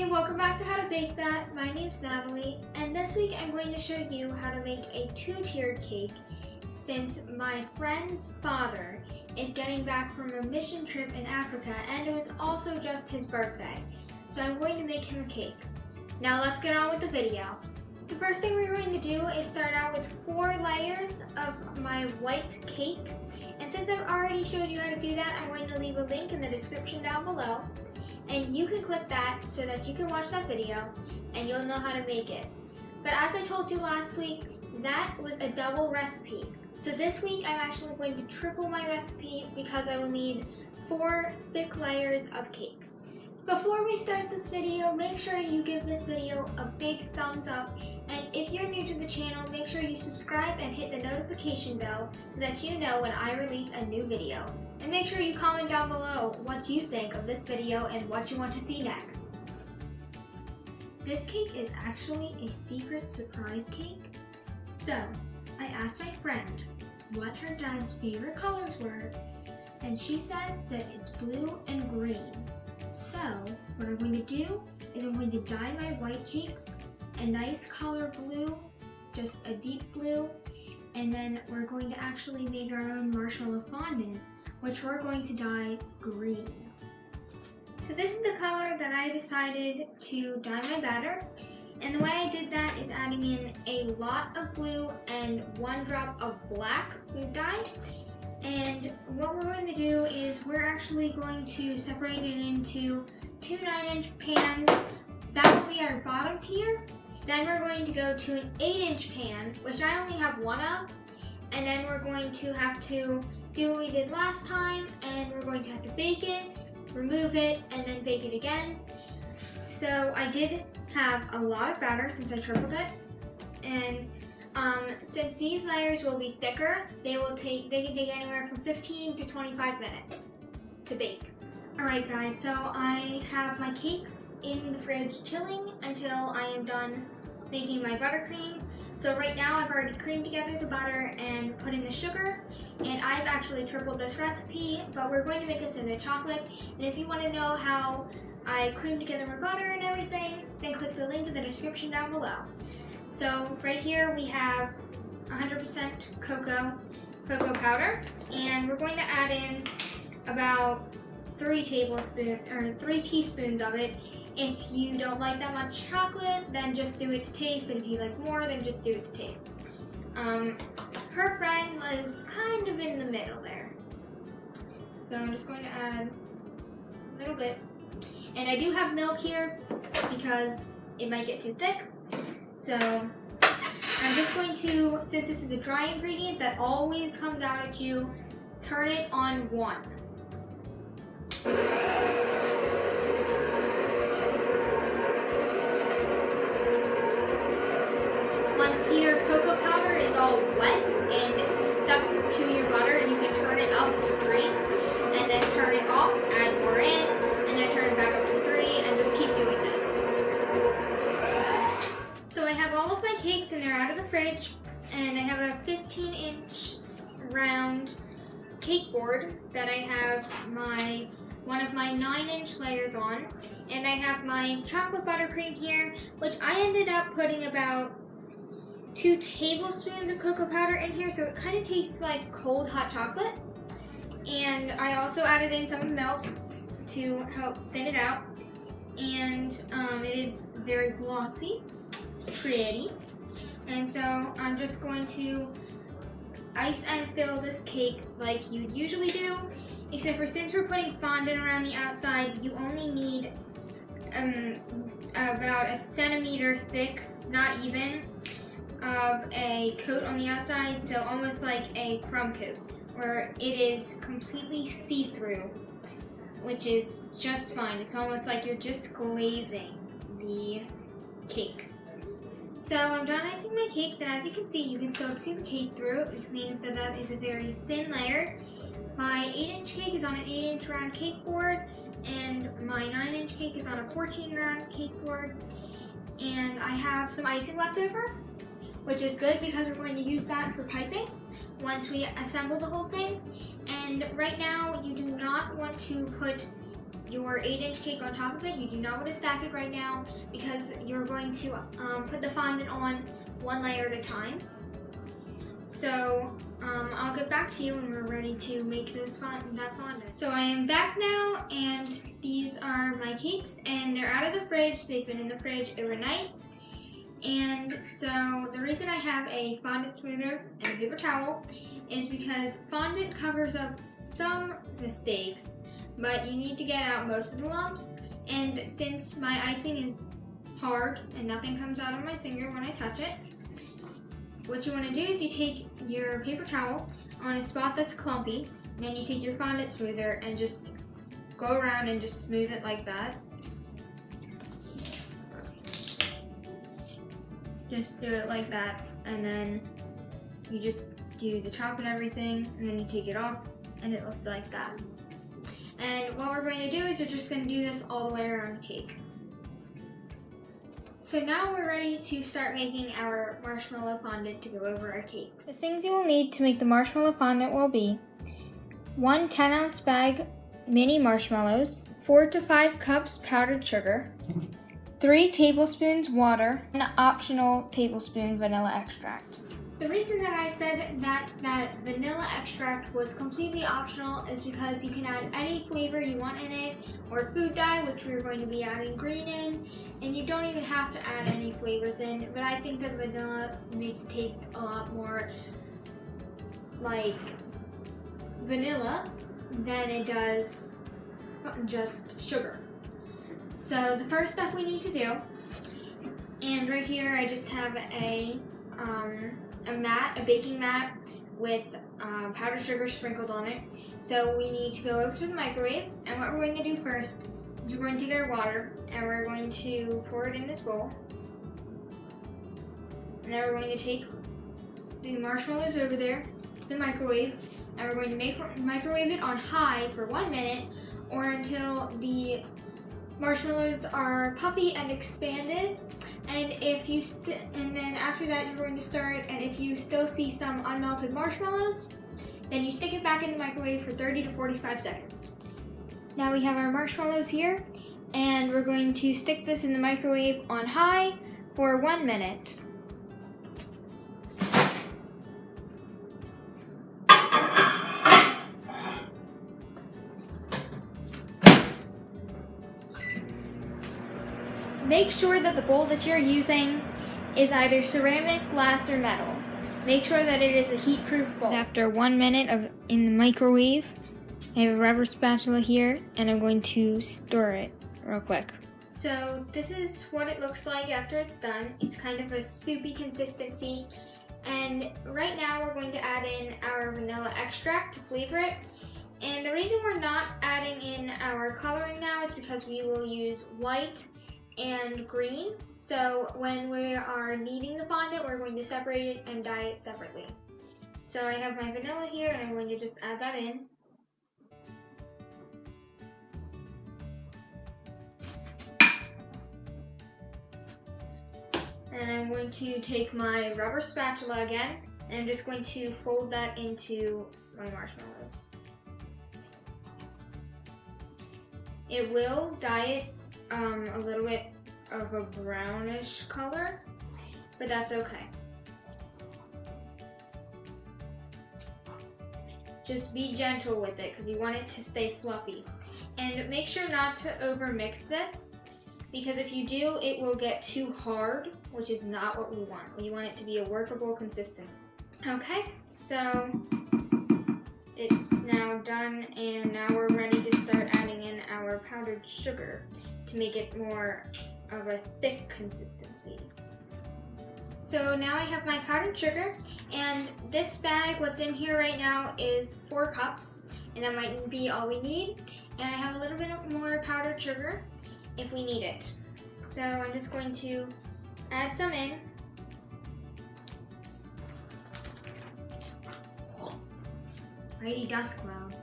Hey, welcome back to How to Bake That. My name's Natalie, and this week I'm going to show you how to make a two-tiered cake since my friend's father is getting back from a mission trip in Africa and it was also just his birthday. So I'm going to make him a cake. Now let's get on with the video. The first thing we're going to do is start out with 4 layers of my white cake. And since I've already showed you how to do that, I'm going to leave a link in the description down below. And you can click that so that you can watch that video and you'll know how to make it. But as I told you last week, that was a double recipe. So this week I'm actually going to triple my recipe because I will need 4 thick layers of cake. Before we start this video, make sure you give this video a big thumbs up. And if you're new to the channel, make sure you subscribe and hit the notification bell so that you know when I release a new video. And make sure you comment down below what you think of this video and what you want to see next. This cake is actually a secret surprise cake. So, I asked my friend what her dad's favorite colors were, and she said that it's blue and green. So, what I'm going to do is I'm going to dye my white cakes a nice color blue, just a deep blue, and then we're going to actually make our own marshmallow fondant, which we're going to dye green. So this is the color that I decided to dye my batter. And the way I did that is adding in a lot of blue and 1 drop of black food dye. And what we're going to do is we're actually going to separate it into 2 9-inch pans. That will be our bottom tier. Then we're going to go to an 8-inch pan, which I only have 1 of. And then we're going to have to do what we did last time, and we're going to have to bake it, remove it, and then bake it again. So I did have a lot of batter since I tripled it, and since these layers will be thicker, they can take anywhere from 15 to 25 minutes to bake. Alright guys, so I have my cakes in the fridge chilling until I am done making my buttercream. So right now I've already creamed together the butter and put in the sugar, and I've actually tripled this recipe, but we're going to make this into chocolate. And if you want to know how I creamed together my butter and everything, then click the link in the description down below. So right here we have 100% cocoa powder, and we're going to add in about 3 teaspoons of it. If you don't like that much chocolate, then just do it to taste, and if you like more, then just do it to taste. Her friend was kind of in the middle there. So I'm just going to add a little bit. And I do have milk here because it might get too thick. So I'm just going to, since this is a dry ingredient that always comes out at you, turn it on 1. Once your cocoa powder is all wet and it's stuck to your butter, you can turn it up to 3 and then turn it off, add more in, and then turn it back up to 3 and just keep doing this. So I have all of my cakes and they're out of the fridge, and I have a 15-inch round cake board that I have one of my 9-inch layers on, and I have my chocolate buttercream here, which I ended up putting about 2 tablespoons of cocoa powder in here, so it kind of tastes like cold hot chocolate. And I also added in some milk to help thin it out, and it is very glossy. It's pretty. And so I'm just going to ice and fill this cake like you usually do, except for since we're putting fondant around the outside, you only need about 1 centimeter thick, not even, of a coat on the outside, so almost like a crumb coat, where it is completely see-through, which is just fine. It's almost like you're just glazing the cake. So I'm done icing my cakes, and as you can still see the cake through, which means that that is a very thin layer. My 8-inch cake is on an 8-inch round cake board, and my 9-inch cake is on a 14 round cake board. And I have some icing left over, which is good because we're going to use that for piping once we assemble the whole thing. And right now you do not want to put your 8-inch cake on top of it. You do not want to stack it right now because you're going to put the fondant on one layer at a time. So I'll get back to you when we're ready to make that fondant. So I am back now, and these are my cakes, and they're out of the fridge. They've been in the fridge overnight. And so the reason I have a fondant smoother and a paper towel is because fondant covers up some mistakes, but you need to get out most of the lumps. And since my icing is hard and nothing comes out of my finger when I touch it, what you want to do is you take your paper towel on a spot that's clumpy, and then you take your fondant smoother and just go around and just smooth it like that. Just do it like that, and then you just do the top and everything, and then you take it off, and it looks like that. And what we're going to do is we're just going to do this all the way around the cake. So now we're ready to start making our marshmallow fondant to go over our cakes. The things you will need to make the marshmallow fondant will be 1 10-ounce bag mini marshmallows, 4 to 5 cups powdered sugar, 3 tablespoons water, and an optional tablespoon vanilla extract. The reason that I said that vanilla extract was completely optional is because you can add any flavor you want in it, or food dye, which we're going to be adding green in, and you don't even have to add any flavors in, but I think that vanilla makes it taste a lot more like vanilla than it does just sugar. So the first step we need to do, and right here I just have a baking mat with powdered sugar sprinkled on it. So we need to go over to the microwave, and what we're going to do first is we're going to take our water and we're going to pour it in this bowl. And then we're going to take the marshmallows over there to the microwave, and we're going to microwave it on high for 1 minute, or until the marshmallows are puffy and expanded. And then after that you're going to start, and if you still see some unmelted marshmallows, then you stick it back in the microwave for 30 to 45 seconds. Now we have our marshmallows here, and we're going to stick this in the microwave on high for 1 minute. Make sure that the bowl that you're using is either ceramic, glass, or metal. Make sure that it is a heat-proof bowl. After 1 minute in the microwave, I have a rubber spatula here, and I'm going to stir it real quick. So this is what it looks like after it's done. It's kind of a soupy consistency. And right now we're going to add in our vanilla extract to flavor it. And the reason we're not adding in our coloring now is because we will use white and green. So when we are kneading the fondant, we're going to separate it and dye it separately. So I have my vanilla here, and I'm going to just add that in. And I'm going to take my rubber spatula again, and I'm just going to fold that into my marshmallows. It will dye it a little bit of a brownish color, but that's okay. Just be gentle with it because you want it to stay fluffy. And make sure not to overmix this, because if you do, it will get too hard, which is not what we want. We want it to be a workable consistency. Okay, so it's now done, and now we're ready to start adding in our powdered sugar to make it more of a thick consistency. So now I have my powdered sugar, and this bag, what's in here right now is 4 cups, and that might be all we need. And I have a little bit more powdered sugar if we need it. So I'm just going to add some in. Mighty dust cloud.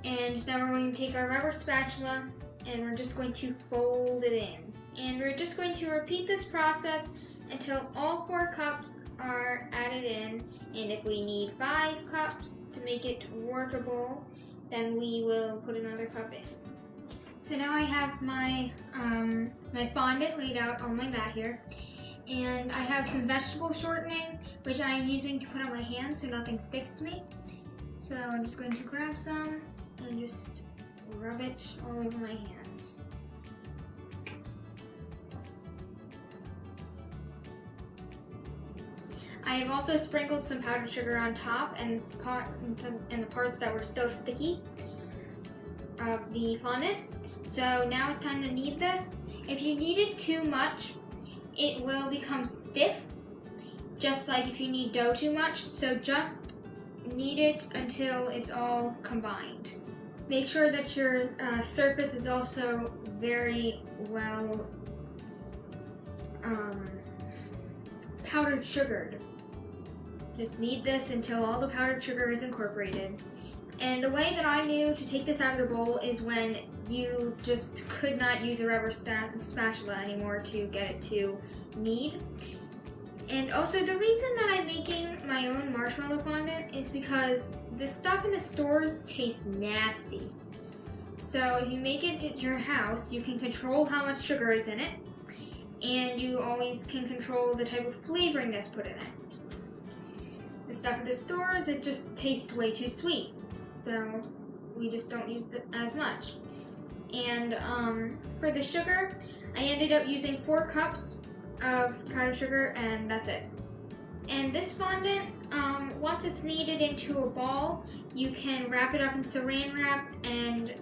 And now we're going to take our rubber spatula, and we're just going to fold it in. And we're just going to repeat this process until all 4 cups are added in. And if we need 5 cups to make it workable, then we will put another cup in. So now I have my my fondant laid out on my mat here, and I have some vegetable shortening, which I am using to put on my hands so nothing sticks to me. So I'm just going to grab some and just rub it all over my hands. I have also sprinkled some powdered sugar on top and the parts that were still sticky of the fondant. So now it's time to knead this. If you knead it too much, it will become stiff, just like if you knead dough too much. So just knead it until it's all combined. Make sure that your surface is also very well powdered sugared. Just knead this until all the powdered sugar is incorporated. And the way that I knew to take this out of the bowl is when you just could not use a rubber spatula anymore to get it to knead. And also the reason that I'm making my own marshmallow fondant is because the stuff in the stores tastes nasty. So if you make it at your house, you can control how much sugar is in it, and you always can control the type of flavoring that's put in it. The stuff at the stores, it just tastes way too sweet, so we just don't use it as much. And for the sugar, I ended up using 4 cups of powdered sugar, and that's it. And this fondant, once it's kneaded into a ball, you can wrap it up in saran wrap and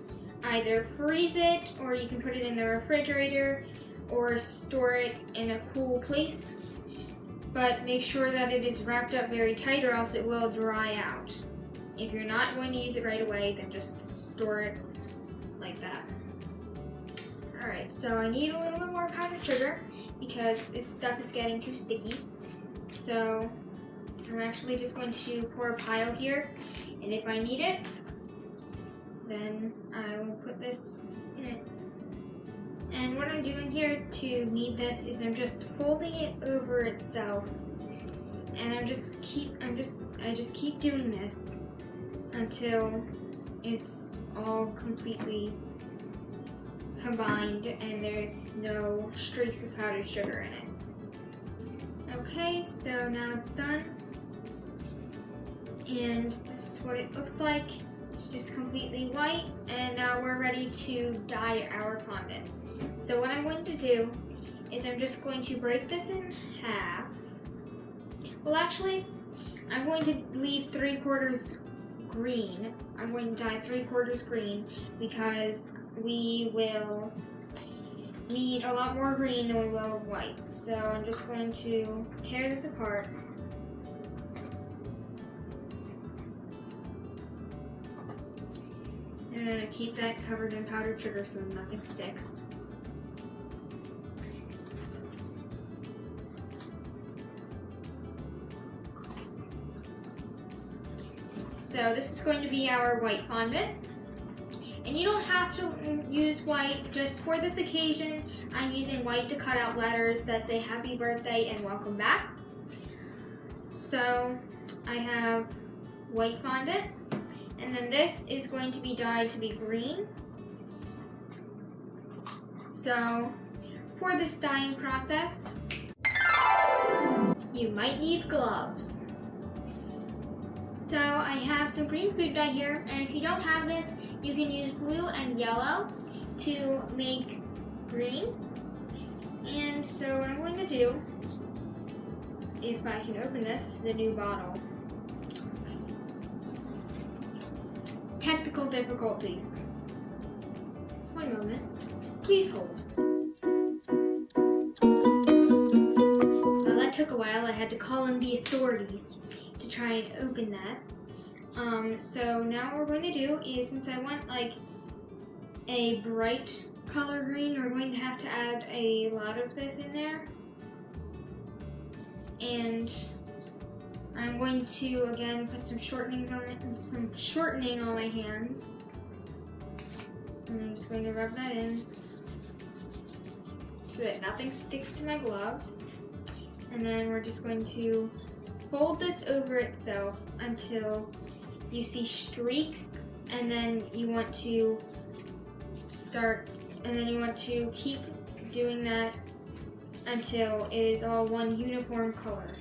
either freeze it, or you can put it in the refrigerator or store it in a cool place. But make sure that it is wrapped up very tight, or else it will dry out. If you're not going to use it right away, then just store it like that. Alright, so I need a little bit more powdered sugar because this stuff is getting too sticky. So I'm actually just going to pour a pile here, and if I need it, then I will put this in it. And what I'm doing here to knead this is I'm just folding it over itself, and I just keep doing this until it's all completely combined and there's no streaks of powdered sugar in it. Okay, so now it's done, and this is what it looks like. It's just completely white, and now we're ready to dye our fondant. So what I'm going to do is I'm just going to break this in half. Well, actually, I'm going to leave 3/4 green. I'm going to dye 3/4 green because we will need a lot more green than we will of white. So I'm just going to tear this apart. And I'm going to keep that covered in powdered sugar so nothing sticks. So this is going to be our white fondant. And you don't have to use white. Just for this occasion, I'm using white to cut out letters that say happy birthday and welcome back. So I have white fondant. And then this is going to be dyed to be green. So for this dyeing process, you might need gloves. So I have some green food dye here, and if you don't have this, you can use blue and yellow to make green. And so what I'm going to do, if I can open this is the new bottle. Technical difficulties. One moment. Please hold. Well, that took a while. I had to call in the authorities to try and open that. So now what we're going to do is, since I want like a bright color green, we're going to have to add a lot of this in there. And I'm going to again put some shortening on my hands. And I'm just going to rub that in so that nothing sticks to my gloves. And then we're just going to fold this over itself until you see streaks and then you want to keep doing that until it is all one uniform color.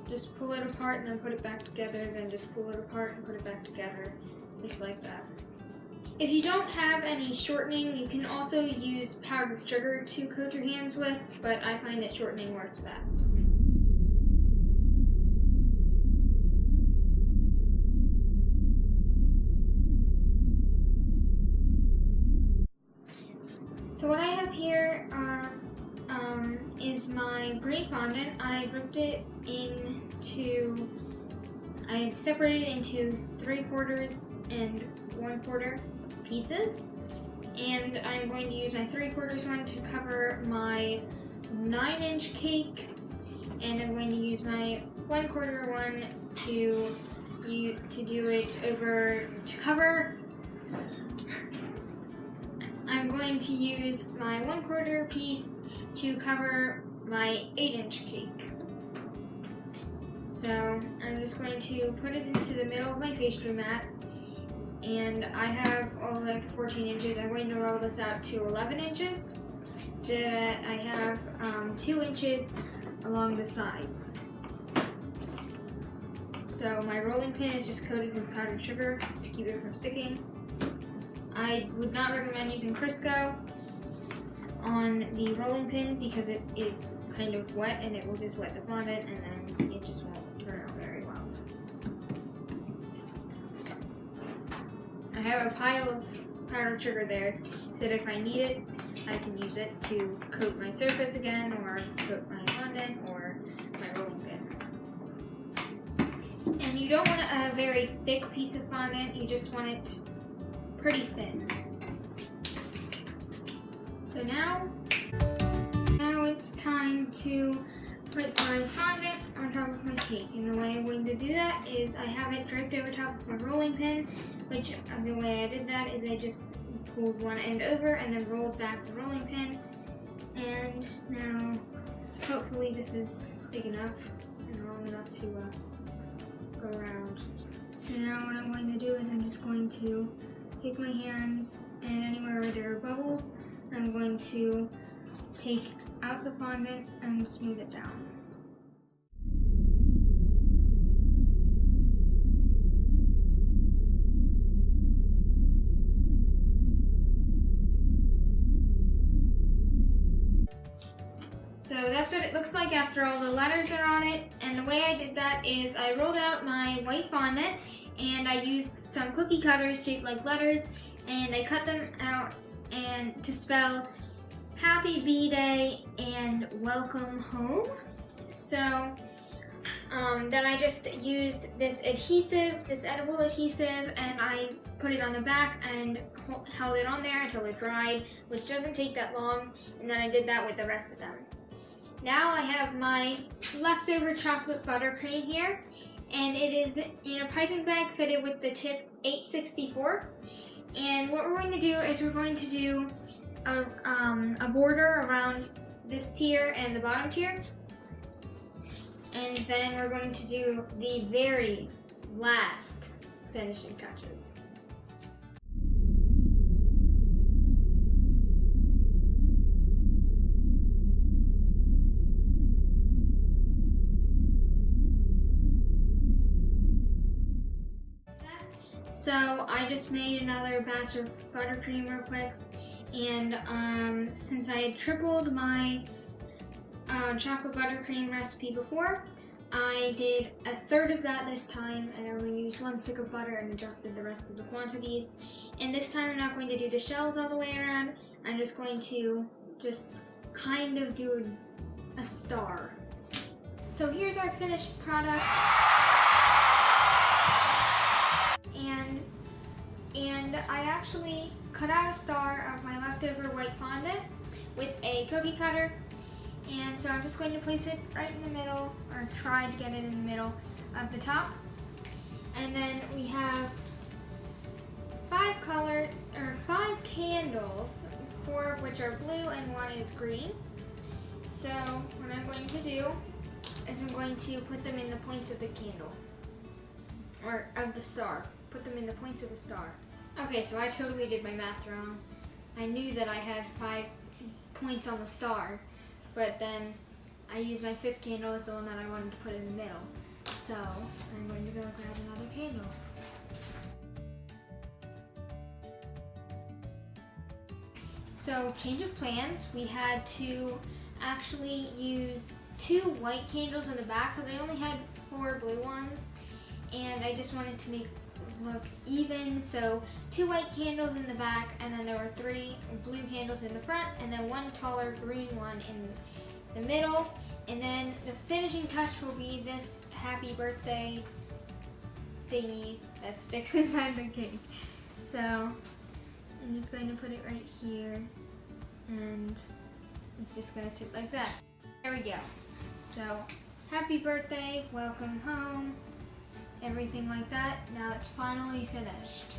Just pull it apart and then put it back together, then just pull it apart and put it back together, just like that. If you don't have any shortening, you can also use powdered sugar to coat your hands with, but I find that shortening works best. So what I have here is my green fondant. I've separated into 3/4 and 1/4 pieces. And I'm going to use my 3/4 one to cover my 9-inch cake. And I'm going to use my 1/4 one to do it over, to cover. I'm going to use my 1/4 piece to cover my 8-inch cake. So I'm just going to put it into the middle of my pastry mat, and I have all the way up to 14 inches. I'm going to roll this out to 11 inches so that I have 2 inches along the sides. So my rolling pin is just coated with powdered sugar to keep it from sticking. I would not recommend using Crisco on the rolling pin because it is kind of wet and it will just wet the fondant and then it just won't turn out very well. I have a pile of powdered sugar there so that if I need it, I can use it to coat my surface again or coat my fondant or my rolling pin. And you don't want a very thick piece of fondant, you just want it pretty thin. So now it's time to put my fondant on top of my cake. And the way I'm going to do that is I have it draped over top of my rolling pin, which the way I did that is I just pulled one end over and then rolled back the rolling pin. And now hopefully this is big enough and long enough to go around. So now what I'm going to do is I'm just going to take my hands and anywhere where there are bubbles, I'm going to take out the fondant and smooth it down. So that's what it looks like after all the letters are on it. And the way I did that is I rolled out my white fondant and I used some cookie cutters shaped like letters and I cut them out and to spell Happy B-Day and Welcome Home. So then I just used this adhesive, this edible adhesive, and I put it on the back and held it on there until it dried, which doesn't take that long, and then I did that with the rest of them. Now I have my leftover chocolate buttercream here, and it is in a piping bag fitted with the tip 864. And what we're going to do is we're going to do a border around this tier and the bottom tier. And then we're going to do the very last finishing touches. So I just made another batch of buttercream real quick, and since I had tripled my chocolate buttercream recipe before, I did 1/3 of that this time and only used 1 stick of butter and adjusted the rest of the quantities. And this time I'm not going to do the shells all the way around, I'm just going to kind of do a star. So here's our finished product. And I actually cut out a star of my leftover white fondant with a cookie cutter. And so I'm just going to place it right in the middle, or try to get it in the middle of the top. And then we have 5 colors, or 5 candles, 4 of which are blue and 1 is green. So what I'm going to do is I'm going to put them in the points of the candle, or of the star. put them in the points of the star. Okay, so I totally did my math wrong. I knew that I had 5 points on the star, but then I used my 5th candle as the one that I wanted to put in the middle. So I'm going to go grab another candle. So change of plans, we had to actually use 2 white candles in the back because I only had 4 blue ones and I just wanted to make it look even. So 2 white candles in the back, and then there were 3 blue candles in the front, and then 1 taller green one in the middle. And then the finishing touch will be this happy birthday thingy that sticks inside the cake. So I'm just going to put it right here, and it's just going to sit like that. There we go. So happy birthday, welcome home, everything like that. Now it's finally finished.